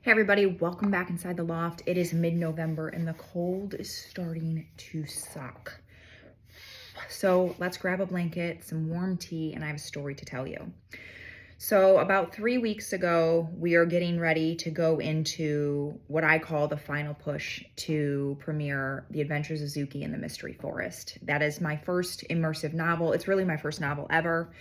Hey everybody, welcome back inside the loft. It is mid-November and the cold is starting to suck. So let's grab a blanket, some warm tea, and I have a story to tell you. So about 3 weeks ago, we are getting ready to go into what I call the final push to premiere The Adventures of Zuki in the Mystery Forest. That is my first immersive novel. It's really my first novel ever.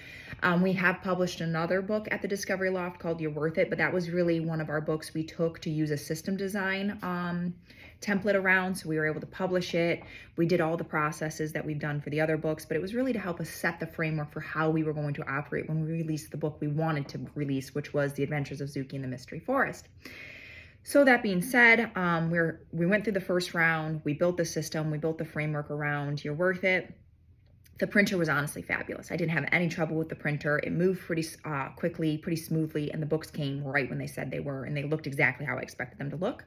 We have published another book at the Discovery Loft called You're Worth It, but that was really one of our books we took to use a system design template around, so we were able to publish it. We did all the processes that we've done for the other books, but it was really to help us set the framework for how we were going to operate when we released the book we wanted to release, which was The Adventures of Zuki in the Mystery Forest. So that being said, we went through the first round, we built the system, we built the framework around You're Worth It. The printer was honestly fabulous. I didn't have any trouble with the printer. It moved pretty quickly, pretty smoothly, and the books came right when they said they were, and they looked exactly how I expected them to look.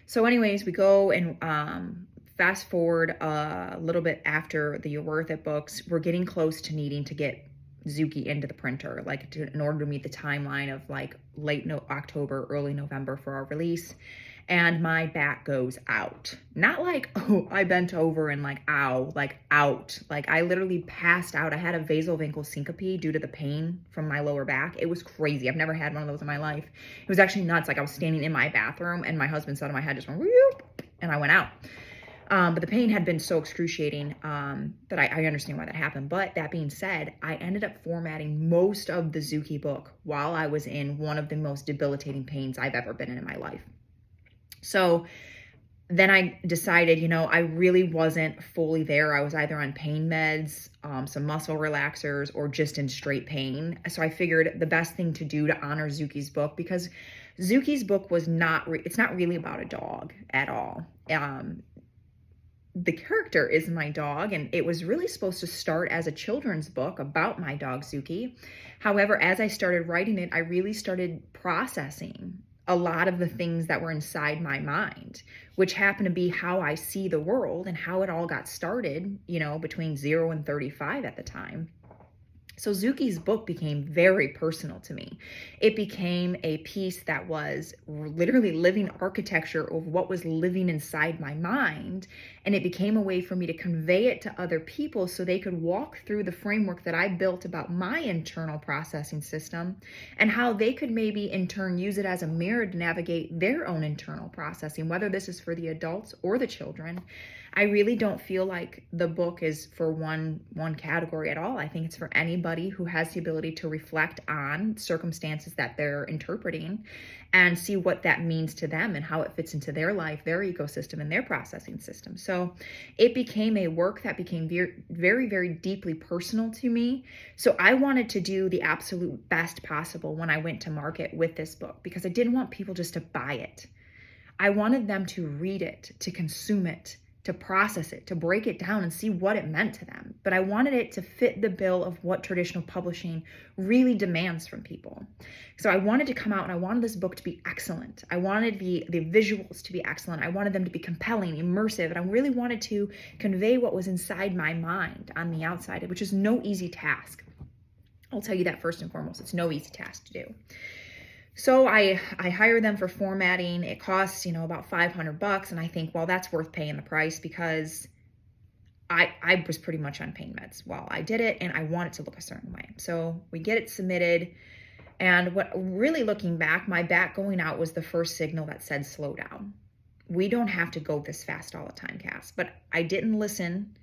So anyways, we go and fast forward a little bit after the You're Worth It books. We're getting close to needing to get Zuki into the printer, in order to meet the timeline of late October, early November for our release. And my back goes out. Not like, oh, I bent over and ow, out. I literally passed out. I had a vasovagal syncope due to the pain from my lower back. It was crazy. I've never had one of those in my life. It was actually nuts. I was standing in my bathroom and my husband's side of my head just went, whoop, and I went out. But the pain had been so excruciating that I understand why that happened. But that being said, I ended up formatting most of the Zuki book while I was in one of the most debilitating pains I've ever been in my life. So then I decided, I really wasn't fully there. I was either on pain meds, some muscle relaxers, or just in straight pain. So I figured the best thing to do to honor Zuki's book, because Zuki's book was it's not really about a dog at all. The character is my dog, and it was really supposed to start as a children's book about my dog Zuki. However, as I started writing it, I really started processing a lot of the things that were inside my mind, which happened to be how I see the world and how it all got started, between 0 and 35 at the time. So Zuki's book became very personal to me. It became a piece that was literally living architecture of what was living inside my mind. And it became a way for me to convey it to other people so they could walk through the framework that I built about my internal processing system and how they could maybe in turn use it as a mirror to navigate their own internal processing, whether this is for the adults or the children. I really don't feel like the book is for one category at all. I think it's for anybody who has the ability to reflect on circumstances that they're interpreting and see what that means to them and how it fits into their life, their ecosystem, and their processing system. So it became a work that became very, very deeply personal to me. So I wanted to do the absolute best possible when I went to market with this book, because I didn't want people just to buy it. I wanted them to read it, to consume it, to process it, to break it down and see what it meant to them. But I wanted it to fit the bill of what traditional publishing really demands from people. So I wanted to come out and I wanted this book to be excellent. I wanted the visuals to be excellent. I wanted them to be compelling, immersive, and I really wanted to convey what was inside my mind on the outside, which is no easy task. I'll tell you that first and foremost. It's no easy task to do. So I hire them for formatting. It costs, about $500. And I think, well, that's worth paying the price, because I was pretty much on pain meds while I did it, and I want it to look a certain way. So we get it submitted. And what really looking back, my back going out was the first signal that said, slow down. We don't have to go this fast all the time, Cass. But I didn't listen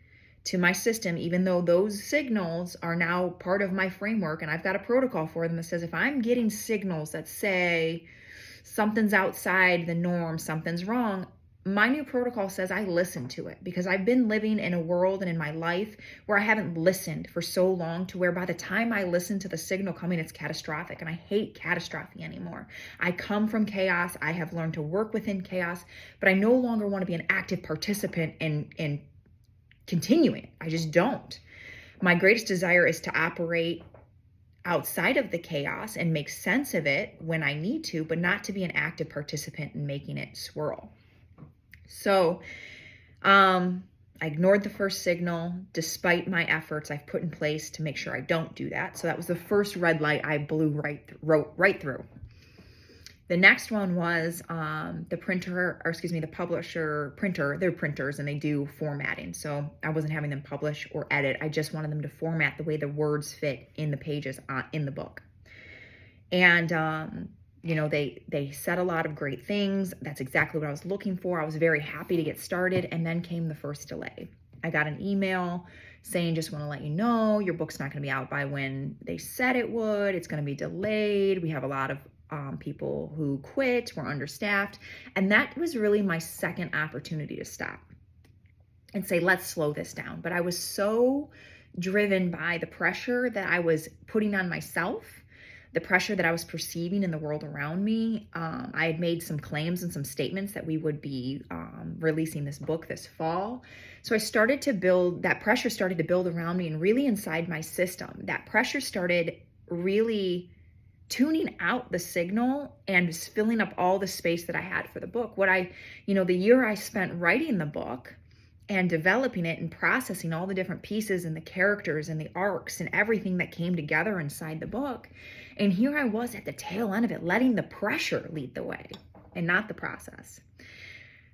to my system, even though those signals are now part of my framework, and I've got a protocol for them that says if I'm getting signals that say something's outside the norm, something's wrong, my new protocol says I listen to it, because I've been living in a world and in my life where I haven't listened for so long, to where by the time I listen to the signal coming, it's catastrophic, and I hate catastrophe anymore. I come from chaos. I have learned to work within chaos, but I no longer want to be an active participant in continuing it. I just don't. My greatest desire is to operate outside of the chaos and make sense of it when I need to, but not to be an active participant in making it swirl. So I ignored the first signal despite my efforts I've put in place to make sure I don't do that. So that was the first red light I blew right through. The next one was the printer, or excuse me, the publisher printer. They're printers and they do formatting. So I wasn't having them publish or edit. I just wanted them to format the way the words fit in the pages in the book. And, you know, they said a lot of great things. That's exactly what I was looking for. I was very happy to get started. And then came the first delay. I got an email saying, just want to let you know, your book's not going to be out by when they said it would. It's going to be delayed. We have a lot of people who quit, we're understaffed. And that was really my second opportunity to stop and say, let's slow this down. But I was so driven by the pressure that I was putting on myself, the pressure that I was perceiving in the world around me. I had made some claims and some statements that we would be releasing this book this fall. So I started to build, that pressure started to build around me and really inside my system. That pressure started really tuning out the signal and filling up all the space that I had for the book. The year I spent writing the book and developing it and processing all the different pieces and the characters and the arcs and everything that came together inside the book. And here I was at the tail end of it, letting the pressure lead the way and not the process.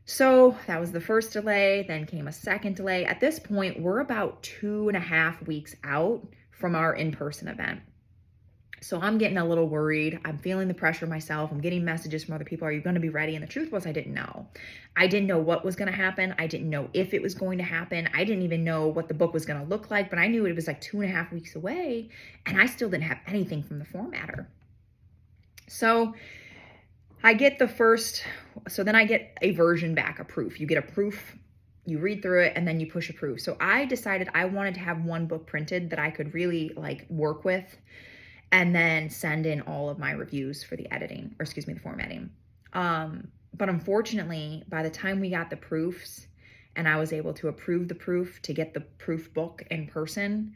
So that was the first delay, then came a second delay. At this point, we're about 2.5 weeks out from our in-person event. So I'm getting a little worried. I'm feeling the pressure myself. I'm getting messages from other people. Are you going to be ready? And the truth was, I didn't know. I didn't know what was going to happen. I didn't know if it was going to happen. I didn't even know what the book was going to look like, but I knew it was like 2.5 weeks away, and I still didn't have anything from the formatter. So I get then I get a version back, a proof. You get a proof, you read through it, and then you push approve. So I decided I wanted to have one book printed that I could really work with, and then send in all of my reviews for the editing, or excuse me, the formatting. But unfortunately, by the time we got the proofs and I was able to approve the proof to get the proof book in person,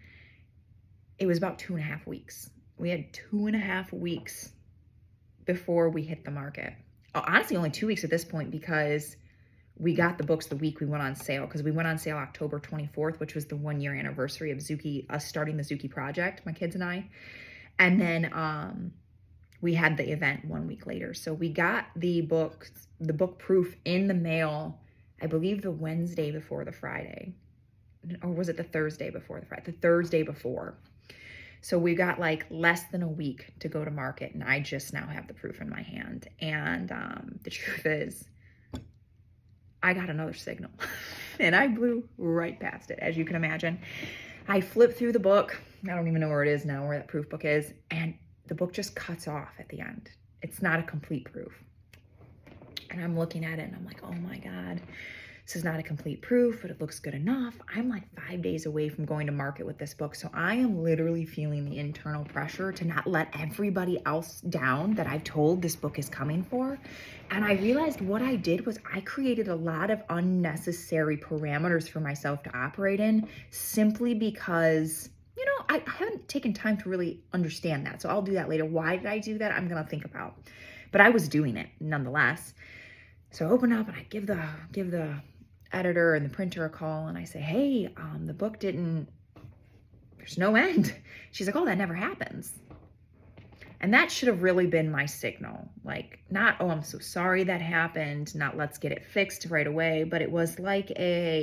it was about 2.5 weeks. We had 2.5 weeks before we hit the market. Honestly, only 2 weeks at this point, because we got the books the week we went on sale, because we went on sale October 24th, which was the 1-year anniversary of Zuki, us starting the Zuki project, my kids and I. And then we had the event 1 week later. So we got the book proof in the mail, I believe the Wednesday before the Friday. Or was it the Thursday before the Friday? The Thursday before. So we got less than a week to go to market, and I just now have the proof in my hand. And the truth is, I got another signal and I blew right past it, as you can imagine. I flipped through the book. I don't even know where it is now, where that proof book is. And the book just cuts off at the end. It's not a complete proof. And I'm looking at it and I'm like, oh my God, this is not a complete proof, but it looks good enough. I'm 5 days away from going to market with this book. So I am literally feeling the internal pressure to not let everybody else down that I've told this book is coming for. And I realized what I did was I created a lot of unnecessary parameters for myself to operate in, simply because, I haven't taken time to really understand that. So I'll do that later. Why did I do that? I'm going to think about. But I was doing it nonetheless. So I open up and I give the editor and the printer a call, and I say, hey, the book there's no end. She's like, oh, that never happens. And that should have really been my signal. Not, oh, I'm so sorry that happened, not let's get it fixed right away, but it was that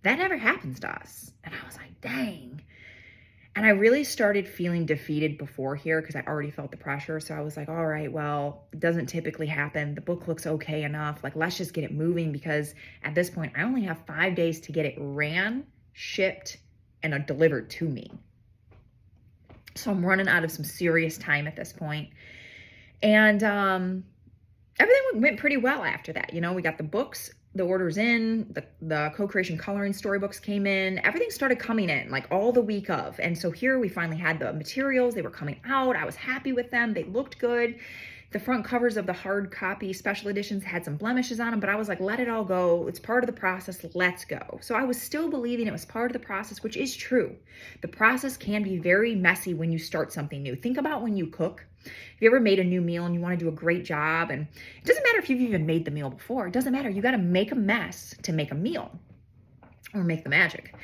never happens to us. And I was like, dang. And I really started feeling defeated before here, because I already felt the pressure. So I was like, all right, well, it doesn't typically happen. The book looks okay enough. Let's just get it moving, because at this point, I only have 5 days to get it ran, shipped, and delivered to me. So I'm running out of some serious time at this point. And everything went pretty well after that. We got the books, the orders in, the co-creation coloring storybooks came in, everything started coming in all the week of. And so here we finally had the materials, they were coming out. I was happy with them. They looked good. The front covers of the hard copy special editions had some blemishes on them, but I was like, let it all go. It's part of the process. Let's go. So I was still believing it was part of the process, which is true. The process can be very messy when you start something new. Think about when you cook. Have you ever made a new meal and you want to do a great job? And it doesn't matter if you've even made the meal before. It doesn't matter. You got to make a mess to make a meal or make the magic.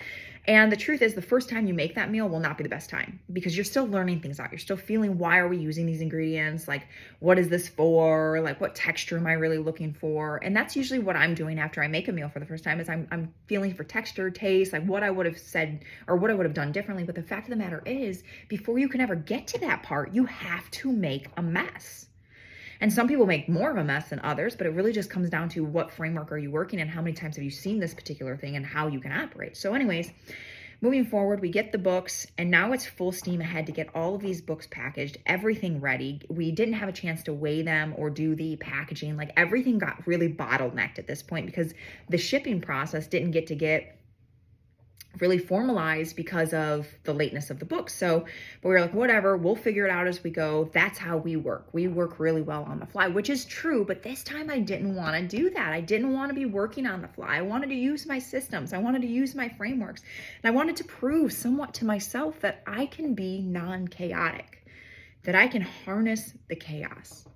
And the truth is, the first time you make that meal will not be the best time because you're still learning things out. You're still feeling, why are we using these ingredients? Like, what is this for? Like, what texture am I really looking for? And that's usually what I'm doing after I make a meal for the first time, is I'm feeling for texture, taste, like what I would have said or what I would have done differently. But the fact of the matter is, before you can ever get to that part, you have to make a mess. And some people make more of a mess than others, but it really just comes down to what framework are you working in, how many times have you seen this particular thing, and how you can operate. So anyways, moving forward, we get the books, and now it's full steam ahead to get all of these books packaged, everything ready. We didn't have a chance to weigh them or do the packaging. Like, everything got really bottlenecked at this point because the shipping process didn't get really formalized because of the lateness of the book. So, but we were like, whatever, we'll figure it out as we go. That's how we work. We work really well on the fly, which is true. But this time I didn't want to do that. I didn't want to be working on the fly. I wanted to use my systems. I wanted to use my frameworks. And I wanted to prove somewhat to myself that I can be non-chaotic, that I can harness the chaos.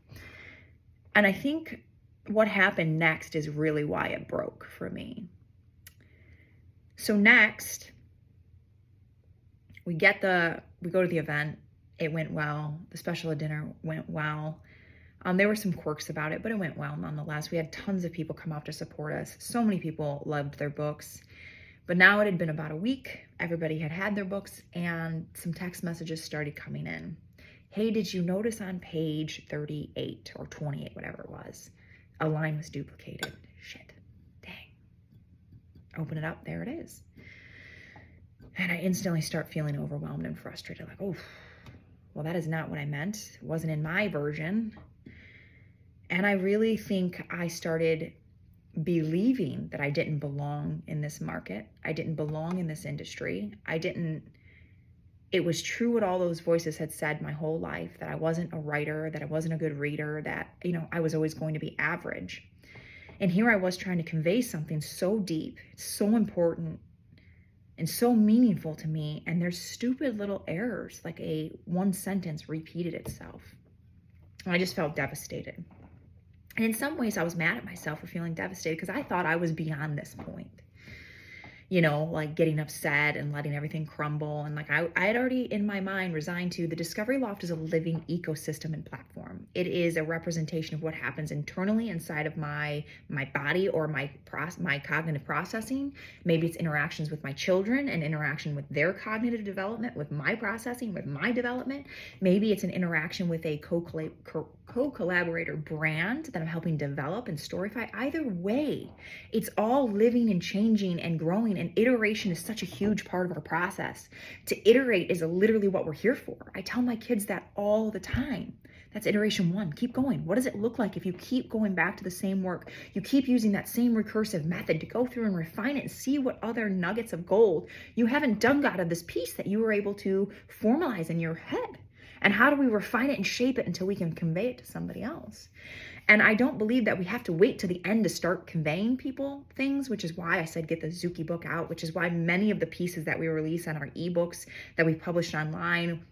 And I think what happened next is really why it broke for me. So next, we go to the event. It went well. The special dinner went well. There were some quirks about it, but it went well nonetheless. We had tons of people come out to support us. So many people loved their books. But now it had been about a week. Everybody had their books, and some text messages started coming in. Hey, did you notice on page 38 or 28, whatever it was, a line was duplicated? Shit. Open it up, there it is. And I instantly start feeling overwhelmed and frustrated, like, oh, well, that is not what I meant. It wasn't in my version. And I really think I started believing that I didn't belong in this market. I didn't belong in this industry. It was true what all those voices had said my whole life, that I wasn't a writer, that I wasn't a good reader, that, I was always going to be average. And here I was trying to convey something so deep, so important, and so meaningful to me. And there's stupid little errors, like one sentence repeated itself. And I just felt devastated. And in some ways I was mad at myself for feeling devastated because I thought I was beyond this point. Like getting upset and letting everything crumble. And like I had already in my mind resigned to the Discovery Loft is a living ecosystem and platform. It is a representation of what happens internally inside of my body or my cognitive processing. Maybe it's interactions with my children and interaction with their cognitive development, with my processing, with my development. Maybe it's an interaction with a co-collaborator brand that I'm helping develop and storify. Either way, it's all living and changing and growing, and iteration is such a huge part of our process. To iterate is literally what we're here for. I tell my kids that all the time. That's iteration 1. Keep going. What does it look like if you keep going back to the same work? You keep using that same recursive method to go through and refine it and see what other nuggets of gold you haven't dug out of this piece that you were able to formalize in your head. And how do we refine it and shape it until we can convey it to somebody else? And I don't believe that we have to wait to the end to start conveying people things, which is why I said get the Zuki book out, which is why many of the pieces that we release on our ebooks that we published online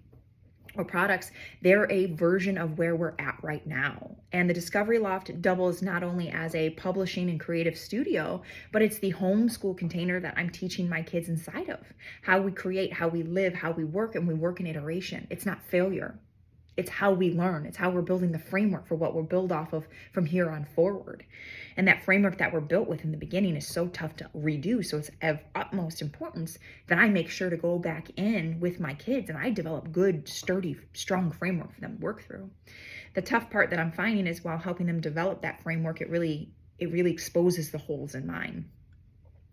or products, they're a version of where we're at right now. And the Discovery Loft doubles not only as a publishing and creative studio, but it's the homeschool container that I'm teaching my kids inside of. How we create, how we live, how we work, and we work in iteration. It's not failure. It's how we learn. It's how we're building the framework for what we'll build off of from here on forward. And that framework that we're built with in the beginning is so tough to redo. So it's of utmost importance that I make sure to go back in with my kids and I develop good, sturdy, strong framework for them to work through. The tough part that I'm finding is while helping them develop that framework, it really exposes the holes in mine.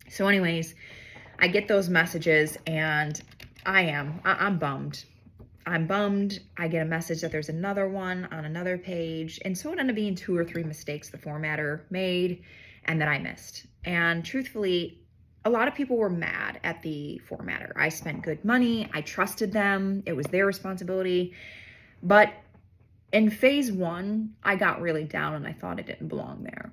So anyways, I get those messages and I'm bummed. I'm bummed. I get a message that there's another one on another page. And so it ended up being 2 or 3 mistakes the formatter made and that I missed. And truthfully, a lot of people were mad at the formatter. I spent good money. I trusted them. It was their responsibility. But in phase 1, I got really down and I thought it didn't belong there.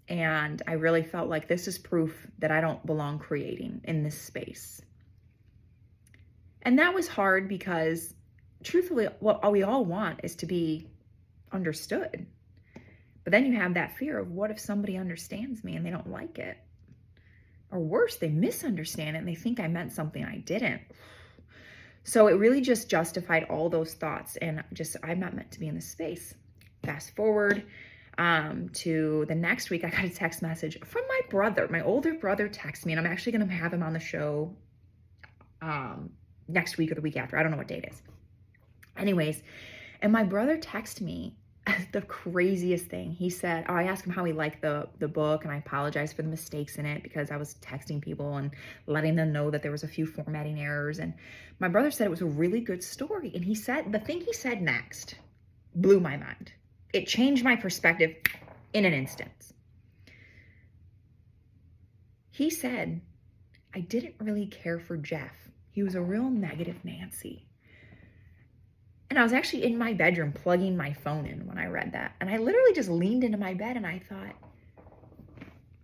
And I really felt like this is proof that I don't belong creating in this space. And that was hard because truthfully, what we all want is to be understood. But then you have that fear of what if somebody understands me and they don't like it? Or worse, they misunderstand it and they think I meant something I didn't. So it really just justified all those thoughts, and just, I'm not meant to be in this space. Fast forward to the next week, I got a text message from my brother. My older brother texted me, and I'm actually going to have him on the show next week or the week after. I don't know what date it is. Anyways, and my brother texted me the craziest thing. He said, I asked him how he liked the book, and I apologized for the mistakes in it because I was texting people and letting them know that there was a few formatting errors. And my brother said it was a really good story. And he said, the thing he said next blew my mind. It changed my perspective in an instant. He said, I didn't really care for Jeff. He was a real negative Nancy. And I was actually in my bedroom plugging my phone in when I read that. And I literally just leaned into my bed and I thought,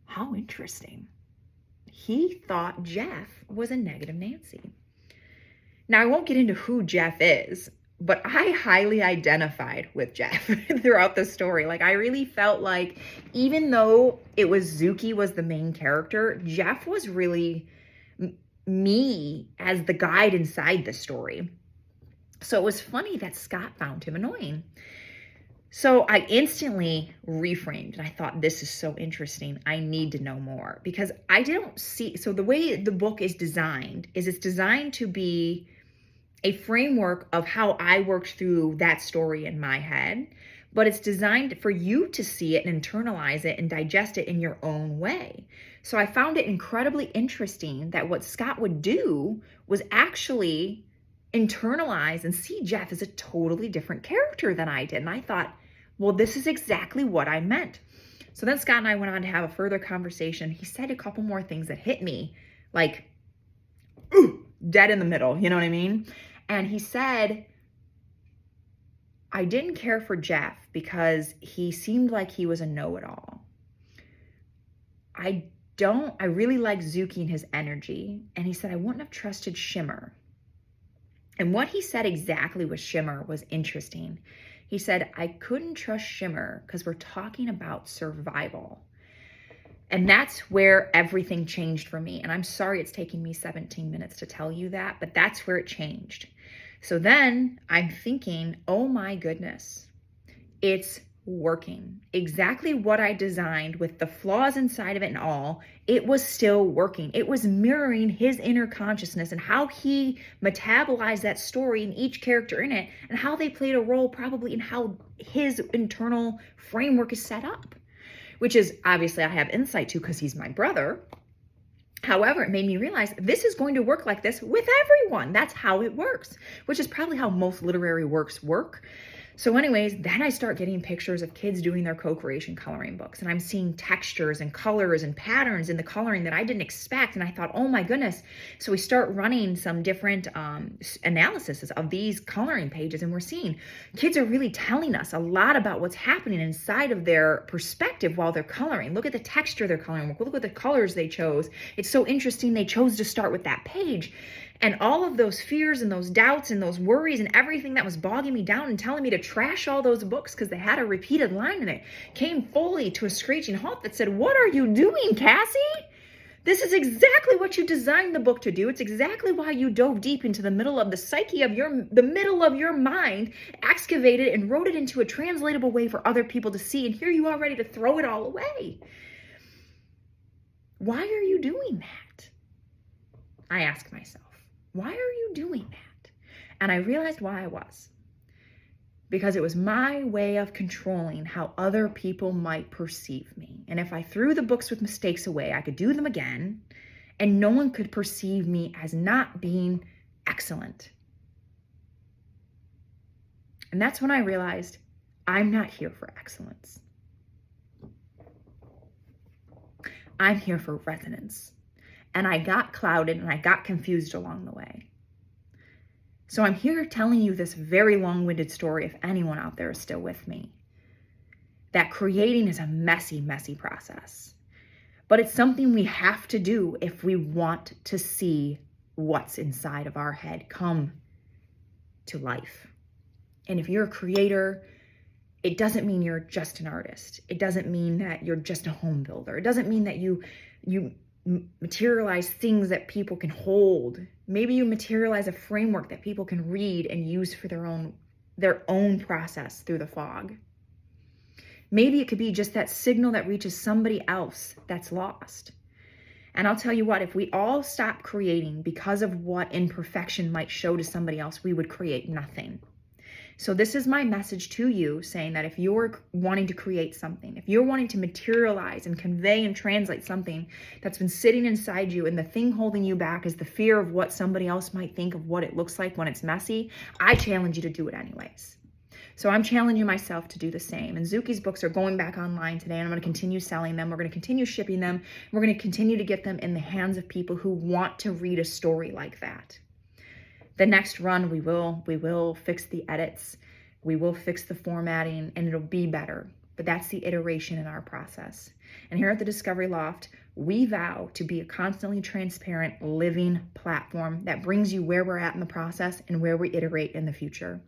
how interesting. He thought Jeff was a negative Nancy. Now, I won't get into who Jeff is, but I highly identified with Jeff throughout the story. Like, I really felt like, even though it was Zuki was the main character, Jeff was really me as the guide inside the story. So it was funny that Scott found him annoying. So I instantly reframed, and I thought, this is so interesting. I need to know more, because I don't see, so the way the book is designed is it's designed to be a framework of how I worked through that story in my head, but it's designed for you to see it and internalize it and digest it in your own way. So I found it incredibly interesting that what Scott would do was actually internalize and see Jeff as a totally different character than I did. And I thought, well, this is exactly what I meant. So then Scott and I went on to have a further conversation. He said a couple more things that hit me like, ooh, dead in the middle. You know what I mean? And he said, I didn't care for Jeff because he seemed like he was a know-it-all. I really like Zuki and his energy. And he said, I wouldn't have trusted Shimmer. And what he said exactly with Shimmer was interesting. He said, I couldn't trust Shimmer because we're talking about survival. And that's where everything changed for me. And I'm sorry it's taking me 17 minutes to tell you that, but that's where it changed. So then I'm thinking, oh my goodness, it's working. Exactly what I designed with the flaws inside of it and all, it was still working. It was mirroring his inner consciousness and how he metabolized that story and each character in it, and how they played a role probably in how his internal framework is set up, which is obviously I have insight to because he's my brother. However, it made me realize this is going to work like this with everyone. That's how it works, which is probably how most literary works work. So anyways, then I start getting pictures of kids doing their co-creation coloring books, and I'm seeing textures and colors and patterns in the coloring that I didn't expect. And I thought, oh my goodness. So we start running some different analyses of these coloring pages, and we're seeing kids are really telling us a lot about what's happening inside of their perspective while they're coloring. Look at the texture they're coloring. Look at the colors they chose. It's so interesting they chose to start with that page. And all of those fears and those doubts and those worries and everything that was bogging me down and telling me to trash all those books because they had a repeated line in it came fully to a screeching halt that said, what are you doing, Cassie? This is exactly what you designed the book to do. It's exactly why you dove deep into the middle of the psyche of the middle of your mind, excavated and wrote it into a translatable way for other people to see. And here you are ready to throw it all away. Why are you doing that? I ask myself. Why are you doing that? And I realized why I was. Because it was my way of controlling how other people might perceive me. And if I threw the books with mistakes away, I could do them again, and no one could perceive me as not being excellent. And that's when I realized I'm not here for excellence. I'm here for resonance. And I got clouded and I got confused along the way. So I'm here telling you this very long-winded story, if anyone out there is still with me, that creating is a messy, messy process. But it's something we have to do if we want to see what's inside of our head come to life. And if you're a creator, it doesn't mean you're just an artist. It doesn't mean that you're just a home builder. It doesn't mean that you materialize things that people can hold. Maybe you materialize a framework that people can read and use for their own process through the fog. Maybe it could be just that signal that reaches somebody else that's lost. And I'll tell you what, if we all stop creating because of what imperfection might show to somebody else, we would create nothing. So this is my message to you, saying that if you're wanting to create something, if you're wanting to materialize and convey and translate something that's been sitting inside you, and the thing holding you back is the fear of what somebody else might think of what it looks like when it's messy, I challenge you to do it anyways. So I'm challenging myself to do the same. And Zuki's books are going back online today, and I'm going to continue selling them. We're going to continue shipping them. We're going to continue to get them in the hands of people who want to read a story like that. The next run, we will fix the edits. We will fix the formatting, and it'll be better. But that's the iteration in our process. And here at the Discovery Loft, we vow to be a constantly transparent, living platform that brings you where we're at in the process and where we iterate in the future.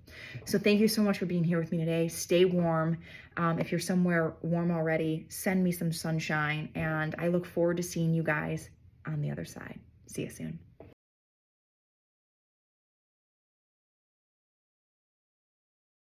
So thank you so much for being here with me today. Stay warm. If you're somewhere warm already, send me some sunshine. And I look forward to seeing you guys on the other side. See you soon.